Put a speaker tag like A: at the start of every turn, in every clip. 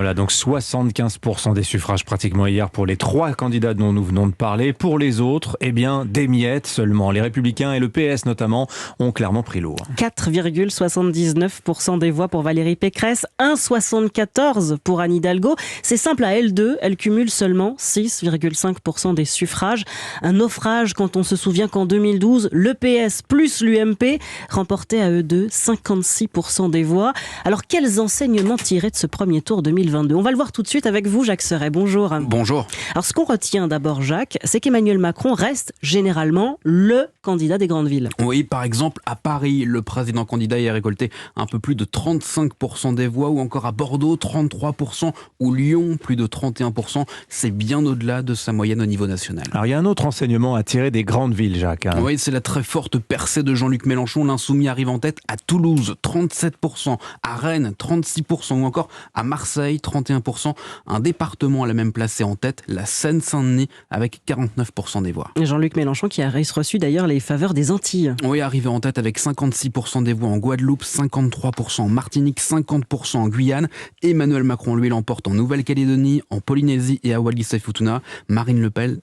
A: Voilà, donc 75% des suffrages pratiquement hier pour les 3 candidats dont nous venons de parler. Pour les autres, eh bien, des miettes seulement. Les Républicains et le PS notamment ont clairement pris l'eau.
B: 4,79% des voix pour Valérie Pécresse, 1,74% pour Anne Hidalgo. C'est simple, à L2, elle cumule seulement 6,5% des suffrages. Un naufrage quand on se souvient qu'en 2012, le PS plus l'UMP remportait à eux deux 56% des voix. Alors, quels enseignements tirer de ce premier tour 2022 ? On va le voir tout de suite avec vous, Jacques Serret. Bonjour.
C: Bonjour.
B: Alors, ce qu'on retient d'abord, Jacques, c'est qu'Emmanuel Macron reste généralement le candidat des grandes villes.
C: Oui, par exemple, à Paris, le président candidat y a récolté un peu plus de 35% des voix, ou encore à Bordeaux, 33%, ou Lyon, plus de 31%. C'est bien au-delà de sa moyenne au niveau national.
A: Alors, il y a un autre enseignement à tirer des grandes villes, Jacques.
C: Oui, c'est la très forte percée de Jean-Luc Mélenchon. L'insoumis arrive en tête à Toulouse, 37%, à Rennes, 36%, ou encore à Marseille, 31%. Un département à la même placé en tête, la Seine-Saint-Denis, avec 49% des voix.
B: Jean-Luc Mélenchon qui a reçu d'ailleurs les faveurs des Antilles.
C: Oui, arrivé en tête avec 56% des voix en Guadeloupe, 53% en Martinique, 50% en Guyane. Emmanuel Macron, lui, l'emporte en Nouvelle-Calédonie, en Polynésie et à Wallis-et-Futuna. Marine Le Pen,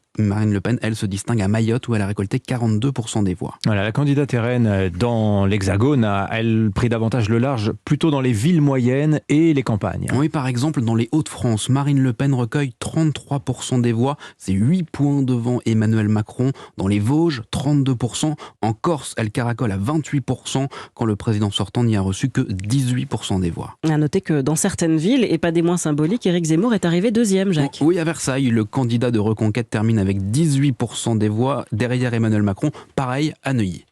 C: elle, se distingue à Mayotte où elle a récolté 42% des voix.
A: Voilà, la candidate RN dans l'Hexagone a, elle, pris davantage le large plutôt dans les villes moyennes et les campagnes.
C: Oui, par exemple, dans les Hauts-de-France, Marine Le Pen recueille 33% des voix. C'est 8 points devant Emmanuel Macron. Dans les Vosges, 32%. En Corse, elle caracole à 28% quand le président sortant n'y a reçu que 18% des voix.
B: À noter que dans certaines villes, et pas des moins symboliques, Éric Zemmour est arrivé deuxième, Jacques.
C: Oui, à Versailles, le candidat de Reconquête termine avec 18% des voix derrière Emmanuel Macron. Pareil à Neuilly.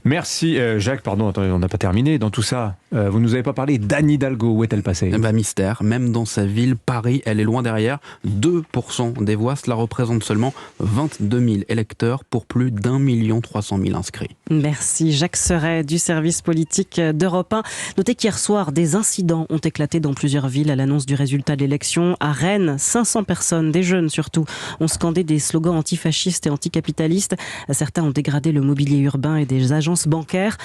A: Merci Jacques, pardon, attendez, on n'a pas terminé dans tout ça. Vous nous avez pas parlé d'Anne Hidalgo, où est-elle passée ?
C: Mystère, même dans sa ville, Paris, elle est loin derrière. 2% des voix, cela représente seulement 22 000 électeurs pour plus d'1 300 000 inscrits.
B: Merci Jacques Serret du service politique d'Europe 1. Notez qu'hier soir, des incidents ont éclaté dans plusieurs villes à l'annonce du résultat de l'élection. À Rennes, 500 personnes, des jeunes surtout, ont scandé des slogans antifascistes et anticapitalistes. Certains ont dégradé le mobilier urbain et des agences bancaires.